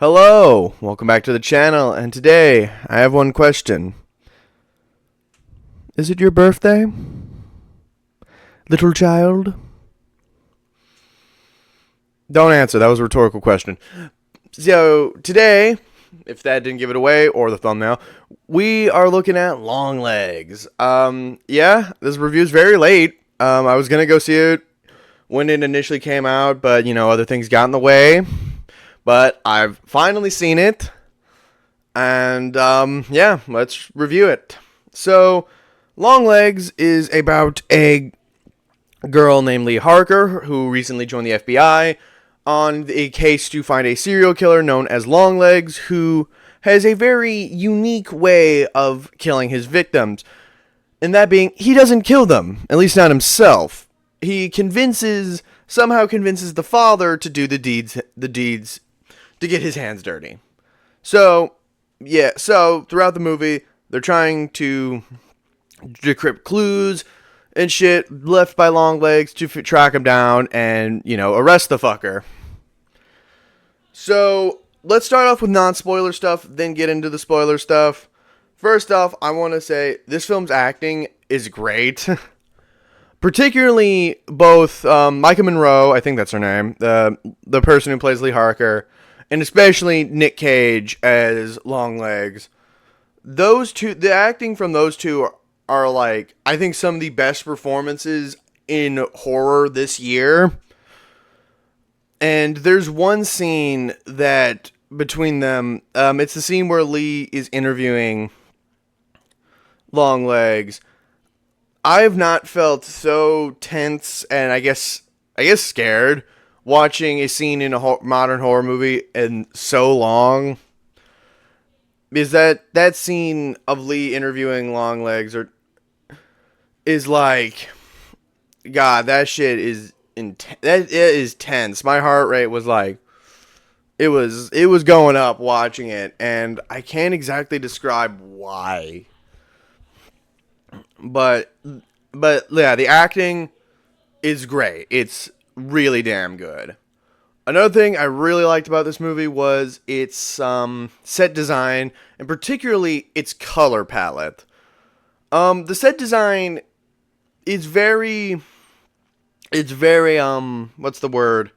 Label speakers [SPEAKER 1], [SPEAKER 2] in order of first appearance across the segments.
[SPEAKER 1] Hello, welcome back to the channel, and today I have one question. Is it your birthday, little child? Don't answer, that was a rhetorical question. So, today, if that didn't give it away, or the thumbnail, we are looking at Longlegs. Yeah, this review's very late. I was gonna go see it when it initially came out, but, other things got in the way. But I've finally seen it. And, yeah, let's review it. So, Longlegs is about a girl named Lee Harker who recently joined the FBI on a case to find a serial killer known as Longlegs who has a very unique way of killing his victims. And that being, he doesn't kill them, at least not himself. He somehow convinces the father to do the deeds to get his hands dirty. So, yeah, throughout the movie, they're trying to decrypt clues and shit left by Longlegs to track him down and, arrest the fucker. So, let's start off with non-spoiler stuff, then get into the spoiler stuff. First off, I want to say this film's acting is great. Particularly both Micah Monroe, I think that's her name, the person who plays Lee Harker, and especially Nick Cage as Longlegs. Those two, the acting from those two are like, I think, some of the best performances in horror this year. And there's one scene that, between them, it's the scene where Lee is interviewing Longlegs. I have not felt so tense and I guess scared watching a scene in a modern horror movie in so long. Is that scene of Lee interviewing Longlegs is like, God, that shit is that is tense. My heart rate was like, it was going up watching it, and I can't exactly describe why. But yeah, the acting is great. It's really damn good. Another thing I really liked about this movie was its set design, and particularly its color palette. The set design is what's the word?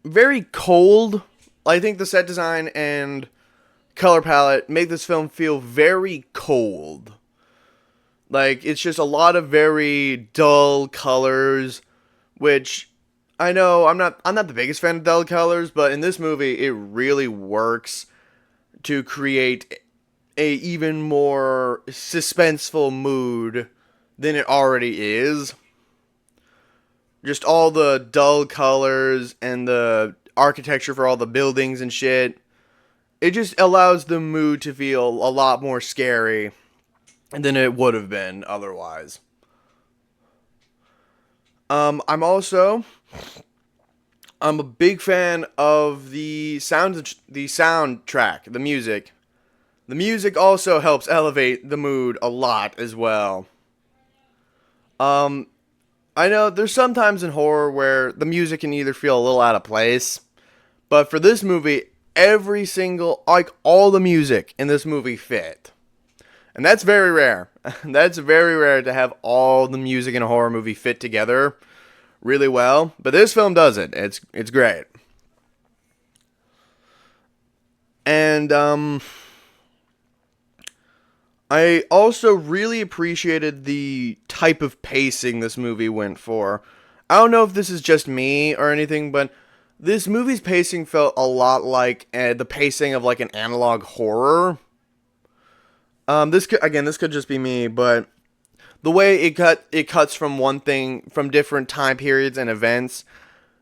[SPEAKER 1] Very cold. I think the set design and color palette make this film feel very cold. Like, it's just a lot of very dull colors, which I know I'm not the biggest fan of dull colors, but in this movie it really works to create a even more suspenseful mood than it already is. Just all the dull colors and the architecture for all the buildings and shit. It just allows the mood to feel a lot more scary than it would have been otherwise. I'm a big fan of the soundtrack, the music. The music also helps elevate the mood a lot as well. I know there's sometimes in horror where the music can either feel a little out of place, but for this movie, all the music in this movie fit. And that's very rare. That's very rare to have all the music in a horror movie fit together really well. But this film does it. It's great. And I also really appreciated the type of pacing this movie went for. I don't know if this is just me or anything, but this movie's pacing felt a lot like the pacing of like an analog horror. This could just be me, but the way it cuts from one thing, from different time periods and events,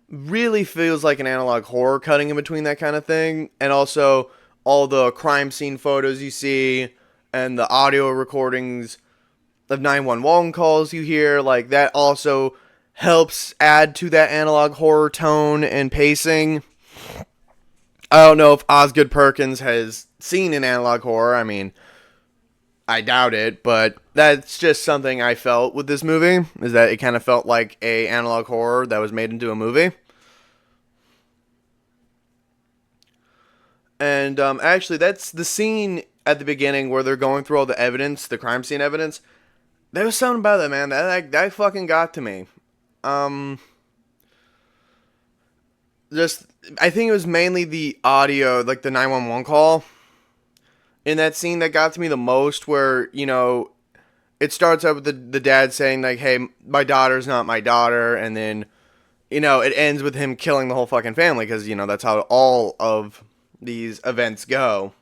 [SPEAKER 1] really feels like an analog horror cutting in between that kind of thing. And also all the crime scene photos you see and the audio recordings of 911 calls you hear, like that also helps add to that analog horror tone and pacing. I don't know if Osgood Perkins has seen an analog horror. I mean, I doubt it, but that's just something I felt with this movie, is that it kind of felt like a analog horror that was made into a movie. And actually, that's the scene at the beginning where they're going through all the evidence, the crime scene evidence. There was something about that, man. That fucking got to me. Um, just I think it was mainly the audio, like the 911 call in that scene that got to me the most. Where it starts out with the dad saying like, "Hey, my daughter's not my daughter," and then it ends with him killing the whole fucking family because that's how all of these events go.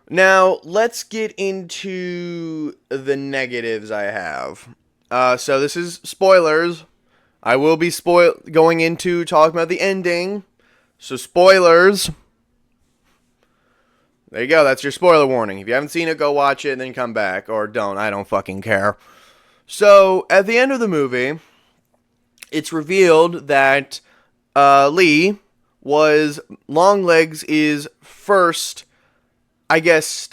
[SPEAKER 1] Now, let's get into the negatives I have. So this is spoilers. I will be going into talking about the ending. So spoilers. There you go. That's your spoiler warning. If you haven't seen it, go watch it and then come back. Or don't. I don't fucking care. So, at the end of the movie, it's revealed that Lee was Longlegs' first, I guess,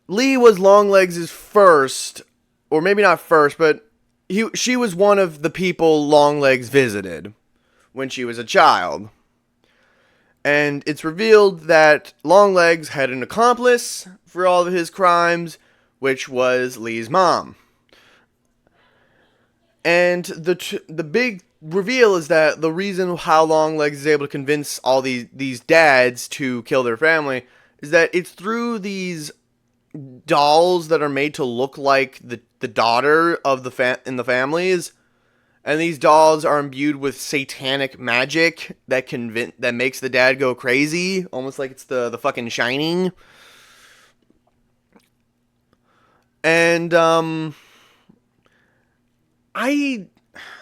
[SPEAKER 1] Lee was Longlegs' first, or maybe not first, but she was one of the people Longlegs visited when she was a child. And it's revealed that Longlegs had an accomplice for all of his crimes, which was Lee's mom. And the big reveal is that the reason how Longlegs is able to convince all these dads to kill their family is that it's through these dolls that are made to look like the daughter of in the families. And these dolls are imbued with satanic magic that makes the dad go crazy, almost like it's the fucking Shining. And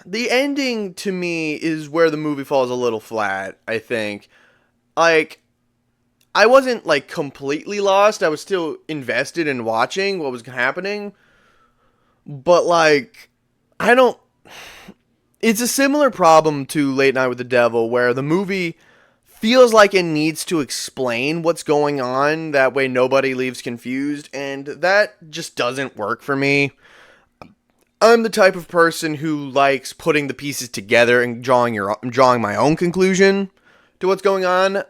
[SPEAKER 1] the ending to me is where the movie falls a little flat, I think. Like, I wasn't like completely lost. I was still invested in watching what was happening. But like, I don't. It's a similar problem to Late Night with the Devil, where the movie feels like it needs to explain what's going on. That way nobody leaves confused. And that just doesn't work for me. I'm the type of person who likes putting the pieces together and drawing my own conclusion to what's going on.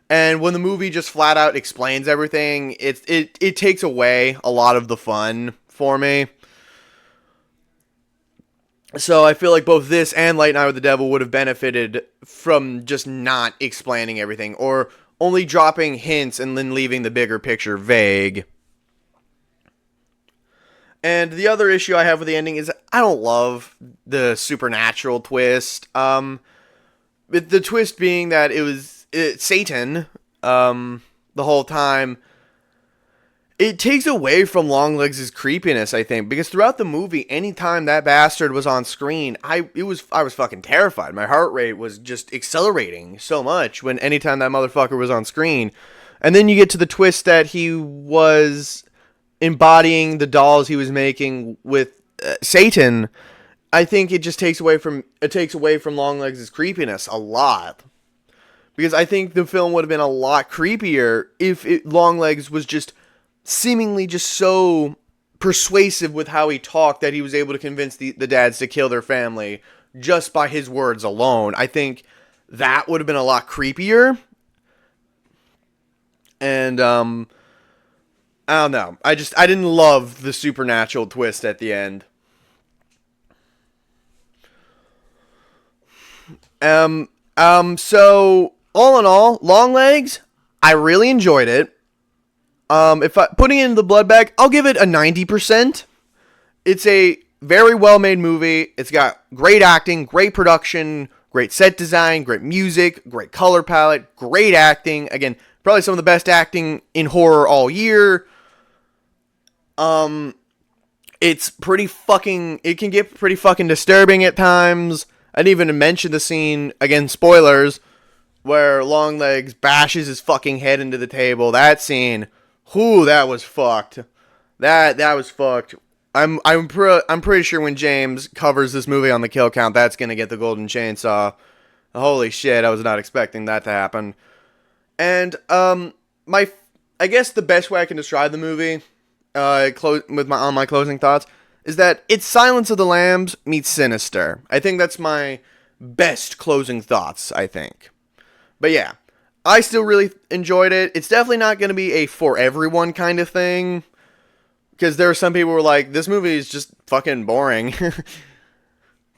[SPEAKER 1] And when the movie just flat out explains everything, it takes away a lot of the fun for me. So I feel like both this and Late Night with the Devil would have benefited from just not explaining everything, or only dropping hints and then leaving the bigger picture vague. And the other issue I have with the ending is I don't love the supernatural twist. The twist being that it's Satan the whole time. It takes away from Longlegs' creepiness, I think, because throughout the movie, anytime that bastard was on screen, I was fucking terrified. My heart rate was just accelerating so much when anytime that motherfucker was on screen. And then you get to the twist that he was embodying the dolls he was making with Satan. I think it just takes away from Longlegs' creepiness a lot. Because I think the film would have been a lot creepier if Longlegs was just seemingly just so persuasive with how he talked that he was able to convince the dads to kill their family just by his words alone. I think that would have been a lot creepier. And I don't know. I didn't love the supernatural twist at the end. So all in all, Longlegs, I really enjoyed it. If putting it in the blood bag, I'll give it a 90%. It's a very well-made movie. It's got great acting, great production, great set design, great music, great color palette, great acting. Again, probably some of the best acting in horror all year. It's pretty fucking. It can get pretty fucking disturbing at times. I didn't even mention the scene, again, spoilers, where Longlegs bashes his fucking head into the table. That scene. Whew, that was fucked. That was fucked. I'm pretty sure when James covers this movie on the kill count, that's gonna get the golden chainsaw. Holy shit, I was not expecting that to happen. And I guess the best way I can describe the movie, on my closing thoughts, is that it's Silence of the Lambs meets Sinister. I think that's my best closing thoughts, I think. But yeah, I still really enjoyed it. It's definitely not going to be a for everyone kind of thing, because there are some people who are like, this movie is just fucking boring.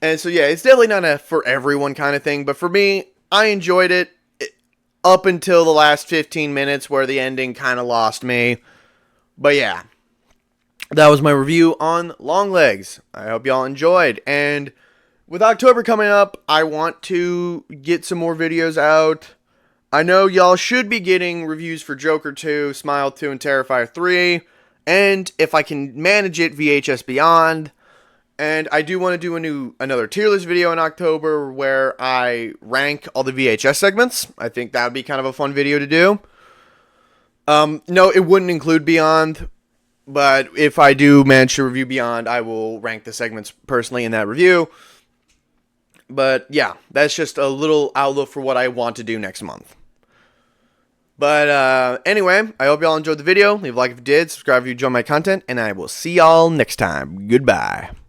[SPEAKER 1] And so yeah, it's definitely not a for everyone kind of thing, but for me, I enjoyed it up until the last 15 minutes where the ending kind of lost me. But yeah, that was my review on Longlegs. I hope y'all enjoyed. And with October coming up, I want to get some more videos out. I know y'all should be getting reviews for Joker 2, Smile 2, and Terrifier 3. And if I can manage it, VHS Beyond. And I do want to do another tier list video in October where I rank all the VHS segments. I think that would be kind of a fun video to do. No, it wouldn't include Beyond, but if I do manage to review Beyond, I will rank the segments personally in that review. But yeah, that's just a little outlook for what I want to do next month. But anyway, I hope y'all enjoyed the video. Leave a like if you did, subscribe if you enjoyed my content, and I will see y'all next time. Goodbye.